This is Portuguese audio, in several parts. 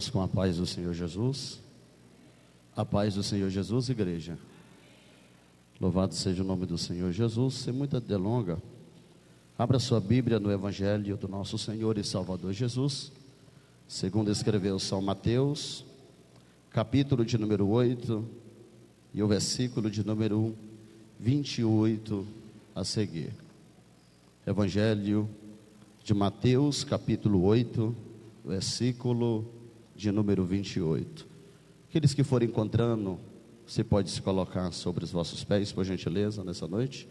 Irmãos, com a paz do Senhor Jesus, a paz do Senhor Jesus, igreja. Louvado seja o nome do Senhor Jesus. Sem muita delonga, abra sua Bíblia no Evangelho do nosso Senhor e Salvador Jesus, segundo escreveu São Mateus, capítulo de número 8, e o versículo de número 28 a seguir. Evangelho de Mateus, capítulo 8, versículo de número 28. Aqueles que forem encontrando, você pode se colocar sobre os vossos pés, por gentileza, nessa noite.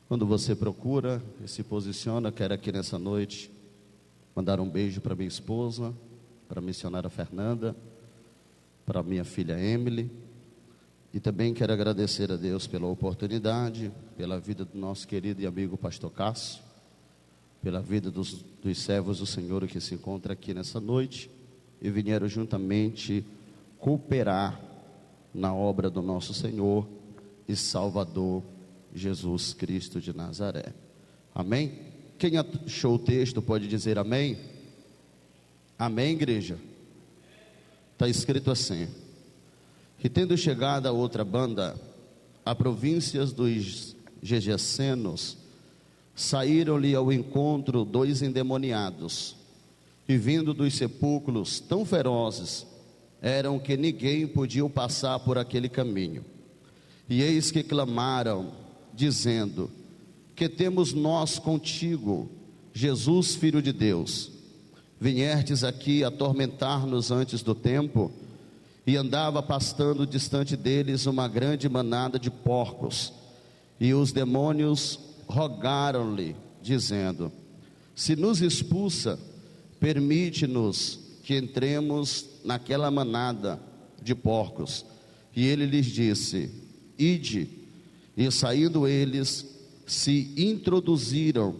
Quando você procura e se posiciona, quero aqui nessa noite mandar um beijo para minha esposa, para a missionária Fernanda, para minha filha Emily, e também quero agradecer a Deus pela oportunidade, pela vida do nosso querido e amigo pastor Cássio, pela vida dos servos do Senhor que se encontram aqui nessa noite e vieram juntamente cooperar na obra do nosso Senhor e Salvador Jesus Cristo de Nazaré. Amém? Quem achou o texto pode dizer amém? Amém, igreja? Está escrito assim: que tendo chegado a outra banda, a províncias dos Gergesenos, saíram-lhe ao encontro dois endemoniados, e vindo dos sepulcros tão ferozes, eram que ninguém podia passar por aquele caminho. E eis que clamaram, dizendo: que temos nós contigo, Jesus, Filho de Deus? Viestes aqui atormentar-nos antes do tempo? E andava pastando distante deles uma grande manada de porcos. E os demônios rogaram-lhe, dizendo: se nos expulsa, permite-nos que entremos naquela manada de porcos. E ele lhes disse: ide. E saindo eles, se introduziram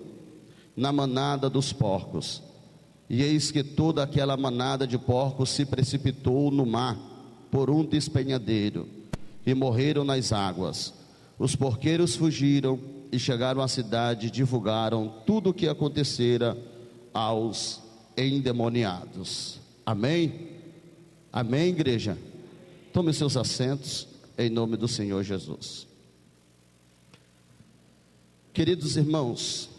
na manada dos porcos. E eis que toda aquela manada de porcos se precipitou no mar por um despenhadeiro, e morreram nas águas. Os porqueiros fugiram e chegaram à cidade e divulgaram tudo o que acontecera aos endemoniados. Amém? Amém, igreja? Tome seus assentos em nome do Senhor Jesus. Queridos irmãos,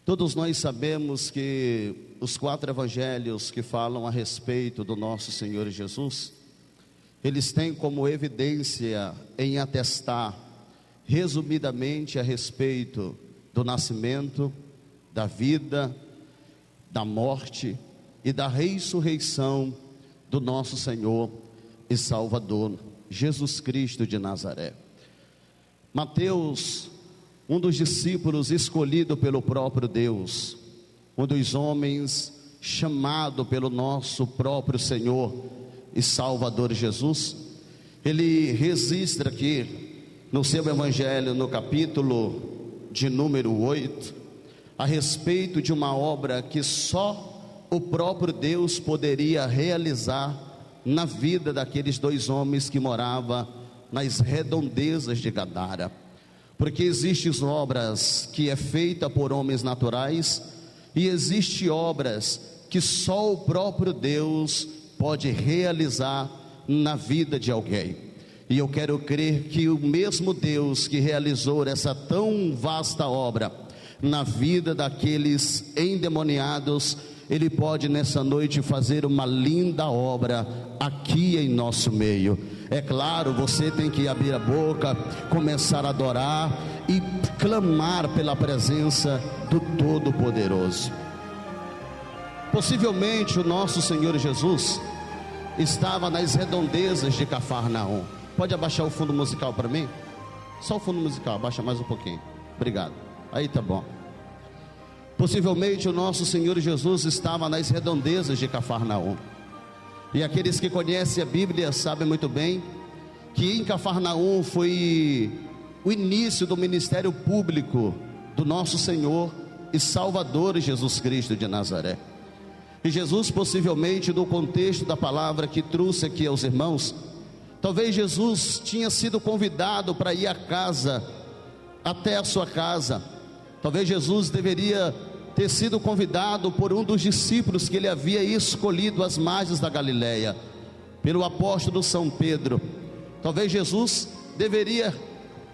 todos nós sabemos que os 4 evangelhos que falam a respeito do nosso Senhor Jesus, eles têm como evidência em atestar resumidamente a respeito do nascimento, da vida, da morte e da ressurreição do nosso Senhor e Salvador Jesus Cristo de Nazaré. Mateus, um dos discípulos escolhido pelo próprio Deus, um dos homens chamado pelo nosso próprio Senhor e Salvador Jesus, ele registra aqui no seu evangelho, no capítulo de número 8, a respeito de uma obra que só o próprio Deus poderia realizar na vida daqueles 2 homens que moravam nas redondezas de Gadara. Porque existem obras que é feita por homens naturais, e existem obras que só o próprio Deus pode realizar na vida de alguém. E eu quero crer que o mesmo Deus que realizou essa tão vasta obra na vida daqueles endemoniados, Ele pode nessa noite fazer uma linda obra aqui em nosso meio. É claro, você tem que abrir a boca, começar a adorar e clamar pela presença do Todo-Poderoso. Possivelmente o nosso Senhor Jesus estava nas redondezas de Cafarnaum. Pode abaixar o fundo musical para mim? Só o fundo musical, abaixa mais um pouquinho. Obrigado. Aí tá bom. Possivelmente o nosso Senhor Jesus estava nas redondezas de Cafarnaum. E aqueles que conhecem a Bíblia sabem muito bem que em Cafarnaum foi o início do ministério público do nosso Senhor e Salvador Jesus Cristo de Nazaré. E Jesus, possivelmente no contexto da palavra que trouxe aqui aos irmãos, talvez Jesus tinha sido convidado para ir à casa, até a sua casa. Talvez Jesus deveria ter sido convidado por um dos discípulos que ele havia escolhido às margens da Galileia, pelo apóstolo São Pedro. Talvez Jesus deveria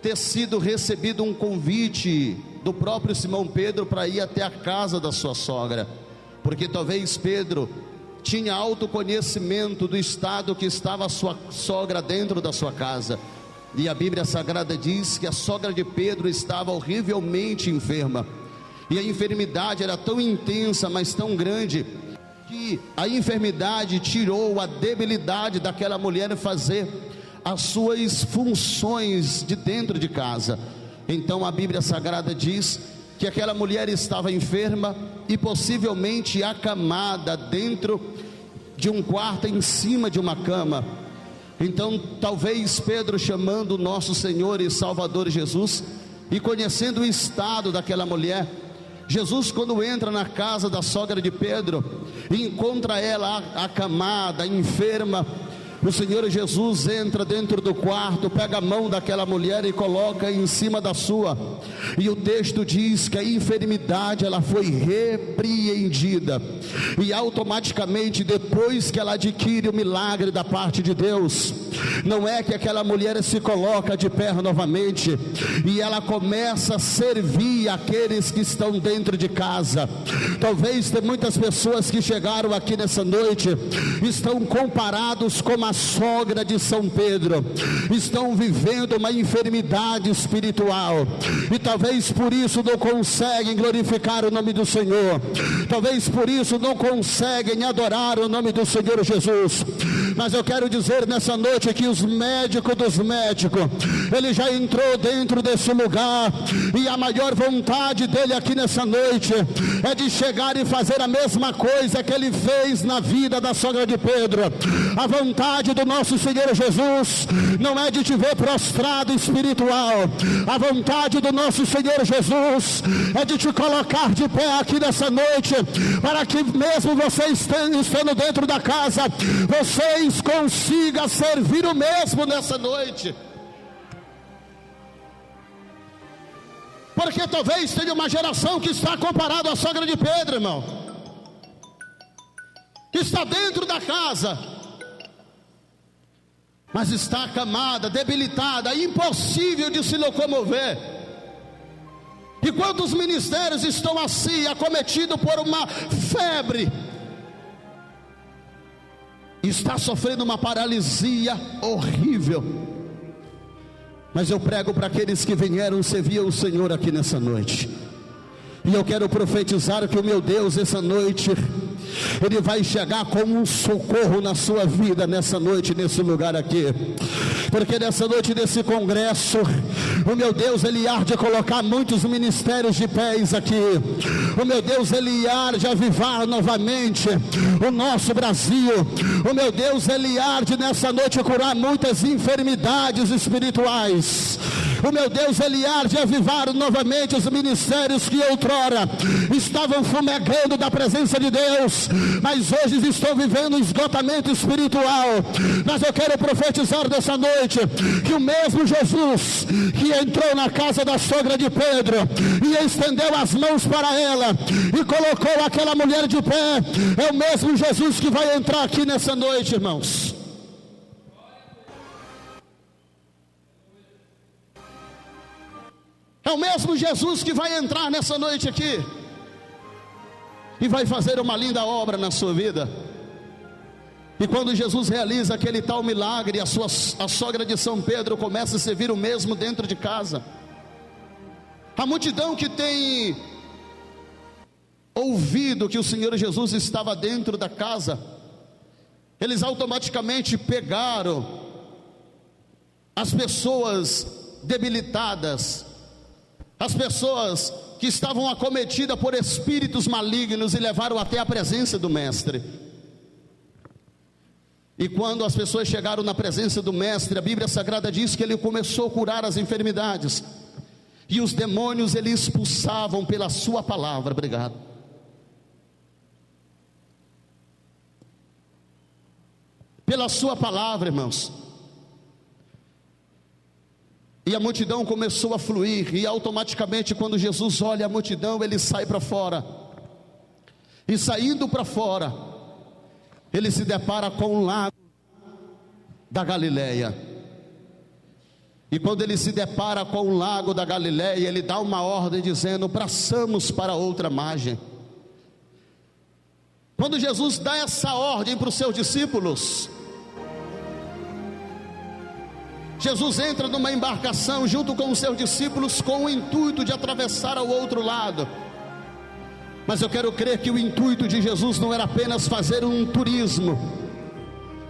ter sido recebido um convite do próprio Simão Pedro para ir até a casa da sua sogra, porque talvez Pedro tinha autoconhecimento do estado que estava a sua sogra dentro da sua casa. E a Bíblia Sagrada diz que a sogra de Pedro estava horrivelmente enferma, e a enfermidade era tão intensa, mas tão grande, que a enfermidade tirou a debilidade daquela mulher em fazer as suas funções de dentro de casa. Então a Bíblia Sagrada diz que aquela mulher estava enferma e possivelmente acamada dentro de um quarto, em cima de uma cama. Então talvez Pedro, chamando o nosso Senhor e Salvador Jesus, e conhecendo o estado daquela mulher, Jesus, quando entra na casa da sogra de Pedro e encontra ela acamada, enferma, o Senhor Jesus entra dentro do quarto, pega a mão daquela mulher e coloca em cima da sua, e o texto diz que a enfermidade ela foi repreendida, e automaticamente, depois que ela adquire o milagre da parte de Deus, não é que aquela mulher se coloca de pé novamente, e ela começa a servir aqueles que estão dentro de casa. Talvez tem muitas pessoas que chegaram aqui nessa noite, estão comparados com a sogra de São Pedro, estão vivendo uma enfermidade espiritual, e talvez por isso não conseguem glorificar o nome do Senhor, talvez por isso não conseguem adorar o nome do Senhor Jesus. Mas eu quero dizer nessa noite que os médicos dos médicos, ele já entrou dentro desse lugar, e a maior vontade dele aqui nessa noite é de chegar e fazer a mesma coisa que ele fez na vida da sogra de Pedro. A vontade do nosso Senhor Jesus não é de te ver prostrado espiritual, a vontade do nosso Senhor Jesus é de te colocar de pé aqui nessa noite, para que mesmo você estando dentro da casa, vocês consigam servir o mesmo nessa noite. Porque talvez tenha uma geração que está comparada à sogra de Pedro, irmão, que está dentro da casa, mas está acamada, debilitada, impossível de se locomover. E quantos ministérios estão assim, acometidos por uma febre, está sofrendo uma paralisia horrível. Mas eu prego para aqueles que vieram servir o Senhor aqui nessa noite, e eu quero profetizar que o meu Deus essa noite, Ele vai chegar como um socorro na sua vida nessa noite, nesse lugar aqui. Porque nessa noite desse congresso, o meu Deus, Ele há de colocar muitos ministérios de pés aqui. O meu Deus, Ele há de avivar novamente o nosso Brasil. O meu Deus, Ele há de nessa noite curar muitas enfermidades espirituais. O meu Deus, Ele há de avivar novamente os ministérios que outrora estavam fumegando da presença de Deus, mas hoje estão vivendo um esgotamento espiritual. Mas eu quero profetizar nessa noite que o mesmo Jesus que entrou na casa da sogra de Pedro e estendeu as mãos para ela e colocou aquela mulher de pé, é o mesmo Jesus que vai entrar aqui nessa noite, irmãos. É o mesmo Jesus que vai entrar nessa noite aqui e vai fazer uma linda obra na sua vida. E quando Jesus realiza aquele tal milagre, a sogra de São Pedro começa a servir o mesmo dentro de casa. A multidão que tem ouvido que o Senhor Jesus estava dentro da casa, eles automaticamente pegaram as pessoas debilitadas, as pessoas que estavam acometidas por espíritos malignos, e levaram até a presença do Mestre. E quando as pessoas chegaram na presença do Mestre, a Bíblia Sagrada diz que ele começou a curar as enfermidades, e os demônios ele expulsavam pela sua palavra. Obrigado. Pela sua palavra, irmãos. E a multidão começou a fluir, e automaticamente quando Jesus olha a multidão, ele sai para fora. E saindo para fora, ele se depara com o lago da Galileia. E quando ele se depara com o lago da Galileia, ele dá uma ordem dizendo: passamos para outra margem. Quando Jesus dá essa ordem para os seus discípulos, Jesus entra numa embarcação junto com os seus discípulos com o intuito de atravessar ao outro lado. Mas eu quero crer que o intuito de Jesus não era apenas fazer um turismo,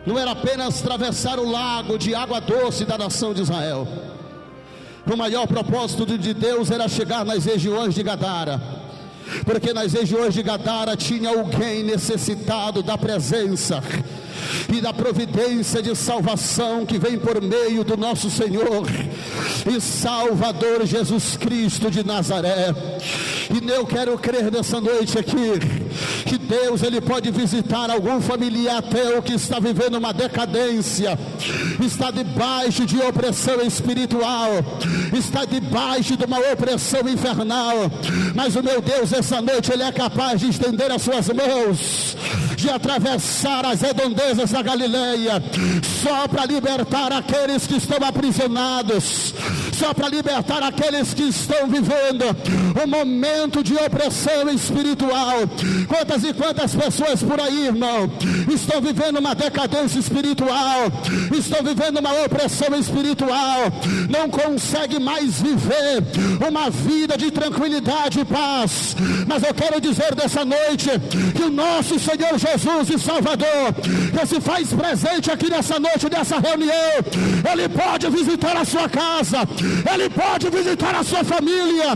não era apenas atravessar o lago de água doce da nação de Israel. O maior propósito de Deus era chegar nas regiões de Gadara, porque nas regiões de Gadara tinha alguém necessitado da presença e da providência de salvação que vem por meio do nosso Senhor e Salvador Jesus Cristo de Nazaré. E eu quero crer nessa noite aqui que Deus, Ele pode visitar algum familiar teu que está vivendo uma decadência, está debaixo de opressão espiritual, está debaixo de uma opressão infernal, mas o meu Deus, essa noite Ele é capaz de estender as suas mãos, de atravessar as redondezas da Galileia, só para libertar aqueles que estão aprisionados, só para libertar aqueles que estão vivendo um momento de opressão espiritual. Quantas e quantas pessoas por aí, irmão, estão vivendo uma decadência espiritual, estão vivendo uma opressão espiritual, não conseguem mais viver uma vida de tranquilidade e paz. Mas eu quero dizer dessa noite que o nosso Senhor Jesus e Salvador, que se faz presente aqui nessa noite, nessa reunião, Ele pode visitar a sua casa, Ele pode visitar a sua família,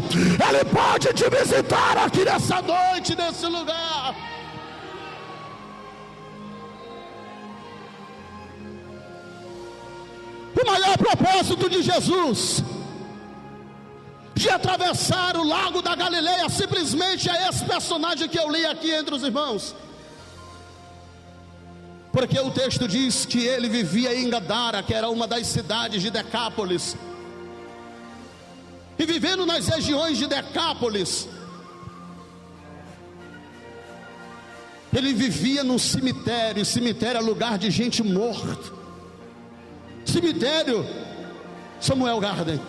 Ele pode te visitar aqui nessa noite, nesse lugar. O maior propósito de Jesus de atravessar o lago da Galileia simplesmente é esse personagem que eu li aqui entre os irmãos, porque o texto diz que ele vivia em Gadara, que era uma das cidades de Decápolis. E vivendo nas regiões de Decápolis, ele vivia num cemitério. Cemitério é lugar de gente morta. Cemitério, Samuel Garden,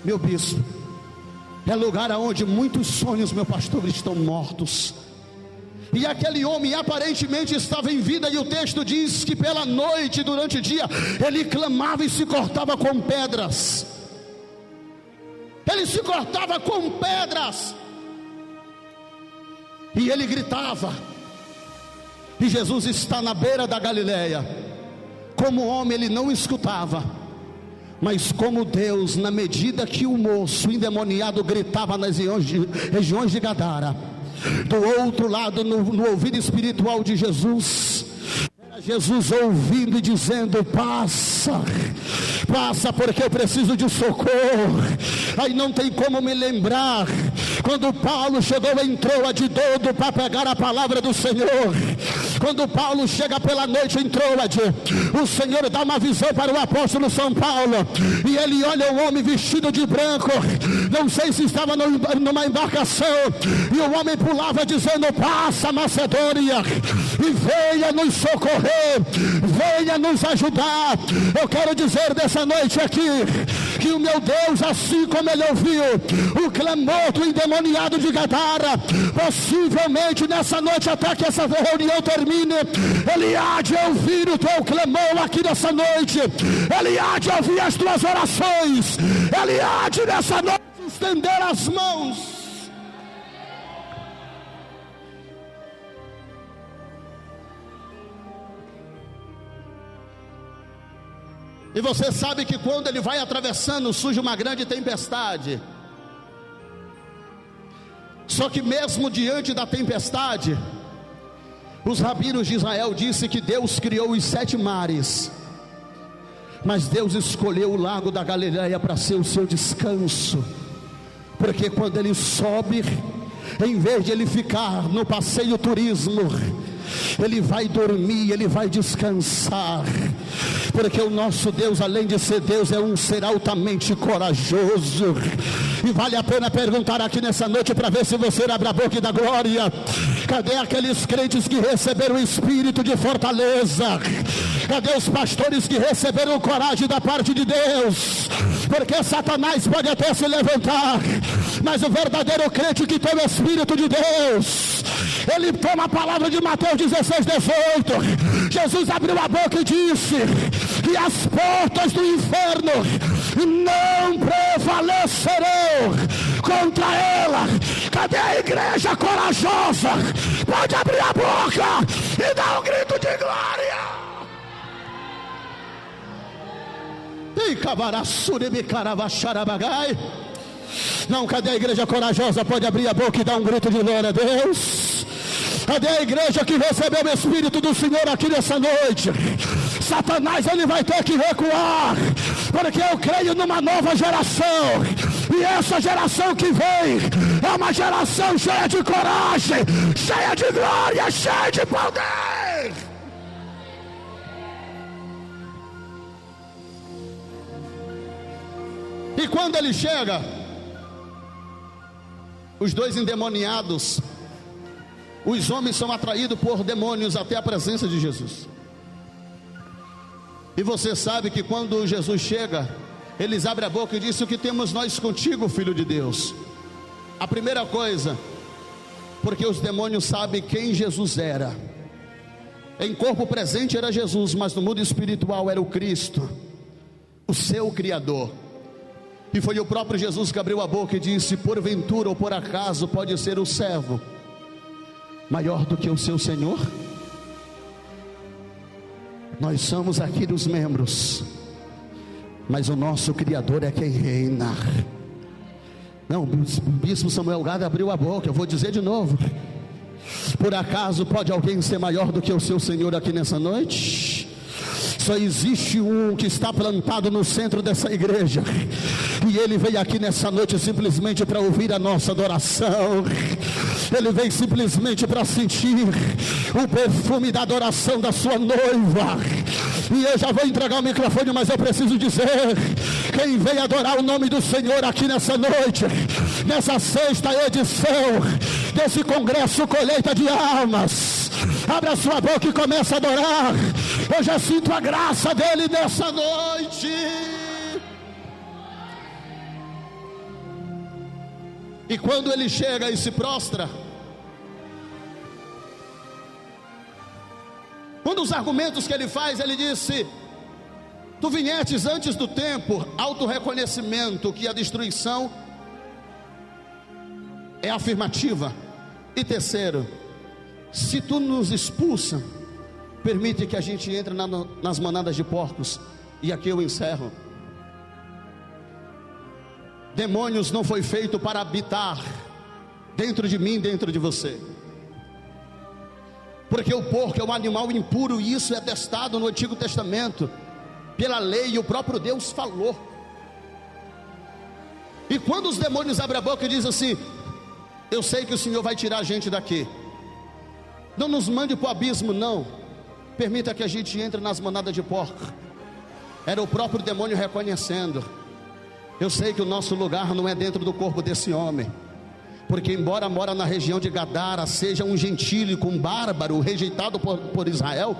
meu bispo, é lugar onde muitos sonhos, meu pastor, estão mortos. E aquele homem aparentemente estava em vida, e o texto diz que pela noite, durante o dia, ele clamava e se cortava com pedras. Ele se cortava com pedras, e ele gritava. E Jesus está na beira da Galileia. Como homem ele não escutava, mas como Deus, na medida que o moço endemoniado gritava nas regiões de Gadara, do outro lado, no ouvido espiritual de Jesus, era Jesus ouvindo e dizendo: passa, passa, porque eu preciso de socorro. Aí não tem como me lembrar quando Paulo chegou em Troa de Dodo para pegar a palavra do Senhor. Quando Paulo chega pela noite em Troade, o Senhor dá uma visão para o apóstolo São Paulo, e ele olha um homem vestido de branco, não sei se estava numa embarcação, e o homem pulava dizendo: passa, Macedônia, e venha nos socorrer, venha nos ajudar. Eu quero dizer dessa noite aqui, que o meu Deus, assim como ele ouviu o clamor do endemoniado de Gadara, possivelmente nessa noite, até que essa reunião termine, ele há de ouvir o teu clamor aqui nessa noite, ele há de ouvir as tuas orações, ele há de nessa noite estender as mãos. E você sabe que quando ele vai atravessando, surge uma grande tempestade. Só que mesmo diante da tempestade, os rabinos de Israel dizem que Deus criou os 7 mares, mas Deus escolheu o lago da Galileia para ser o seu descanso, porque quando ele sobe, em vez de ele ficar no passeio turismo, ele vai dormir, ele vai descansar. porque o nosso Deus, além de ser Deus, é um ser altamente corajoso. E vale a pena perguntar aqui nessa noite para ver se você abre a boca e dá glória. Cadê aqueles crentes que receberam o espírito de fortaleza? Cadê os pastores que receberam coragem da parte de Deus? Porque Satanás pode até se levantar, mas o verdadeiro crente que tem o espírito de Deus, ele toma a palavra de Mateus 16:18. Jesus abriu a boca e disse que as portas do inferno não prevalecerão contra ela. Cadê a igreja corajosa? Pode abrir a boca e dar um grito de glória. Não, cadê a igreja corajosa? Pode abrir a boca e dar um grito de glória a Deus. Cadê a igreja que recebeu o Espírito do Senhor aqui nessa noite? Satanás, ele vai ter que recuar, porque eu creio numa nova geração, e essa geração que vem é uma geração cheia de coragem, cheia de glória, cheia de poder. E quando ele chega, os dois endemoniados, os homens são atraídos por demônios até a presença de Jesus. E você sabe que quando Jesus chega, eles abrem a boca e dizem: o que temos nós contigo, Filho de Deus? A primeira coisa, porque os demônios sabem quem Jesus era. Em corpo presente era Jesus, mas no mundo espiritual era o Cristo, o seu Criador. E foi o próprio Jesus que abriu a boca e disse: porventura ou por acaso pode ser o servo maior do que o seu Senhor? Nós somos aqui dos membros, mas o nosso Criador é quem reina. Não, o bispo Samuel Gado abriu a boca, eu vou dizer de novo: por acaso pode alguém ser maior do que o seu Senhor aqui nessa noite? Só existe um que está plantado no centro dessa igreja, e ele veio aqui nessa noite simplesmente para ouvir a nossa adoração. Ele veio simplesmente para sentir o perfume da adoração da sua noiva. E eu já vou entregar o microfone, mas eu preciso dizer: quem veio adorar o nome do Senhor aqui nessa noite, nessa sexta edição desse congresso Colheita de Almas, abra sua boca e comece a adorar. Eu já sinto a graça dele nessa noite. E quando ele chega e se prostra, um dos argumentos que ele faz, ele disse: tu vinhetes antes do tempo. Auto-reconhecimento que a destruição é afirmativa. E terceiro, se tu nos expulsa, permite que a gente entre nas manadas de porcos. E aqui eu encerro. Demônios não foi feito para habitar dentro de mim, dentro de você, porque o porco é um animal impuro, e isso é atestado no Antigo Testamento pela lei, e o próprio Deus falou. E quando os demônios abrem a boca e dizem assim: eu sei que o Senhor vai tirar a gente daqui, não nos mande para o abismo, não, permita que a gente entre nas manadas de porco. Era o próprio demônio reconhecendo: eu sei que o nosso lugar não é dentro do corpo desse homem, porque embora mora na região de Gadara, seja um gentílico, um bárbaro, rejeitado por Israel,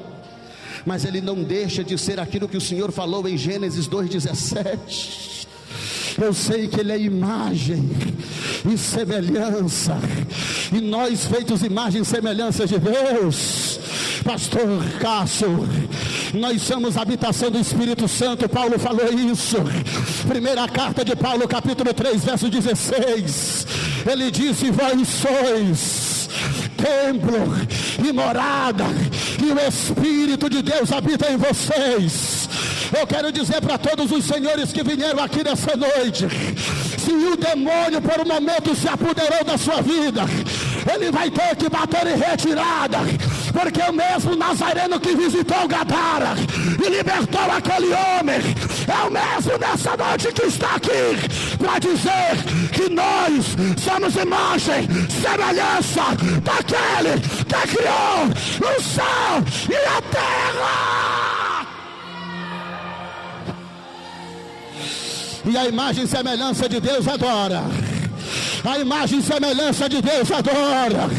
mas ele não deixa de ser aquilo que o Senhor falou em Gênesis 2,17. Eu sei que ele é imagem e semelhança, e nós feitos imagem e semelhança de Deus. Pastor Cássio, nós somos a habitação do Espírito Santo. Paulo falou isso, primeira carta de Paulo, capítulo 3, verso 16. Ele disse: vós sois templo e morada, e o Espírito de Deus habita em vocês. Eu quero dizer para todos os senhores que vieram aqui nessa noite: se o demônio por um momento se apoderou da sua vida, ele vai ter que bater em retirada, porque o mesmo Nazareno que visitou Gadara e libertou aquele homem é o mesmo nessa noite que está aqui para dizer que nós somos imagem, semelhança daquele que criou o céu e a terra. E a imagem e semelhança de Deus adora. A imagem e semelhança de Deus adora.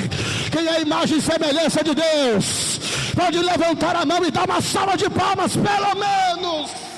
Quem é a imagem e semelhança de Deus pode levantar a mão e dar uma salva de palmas, pelo menos.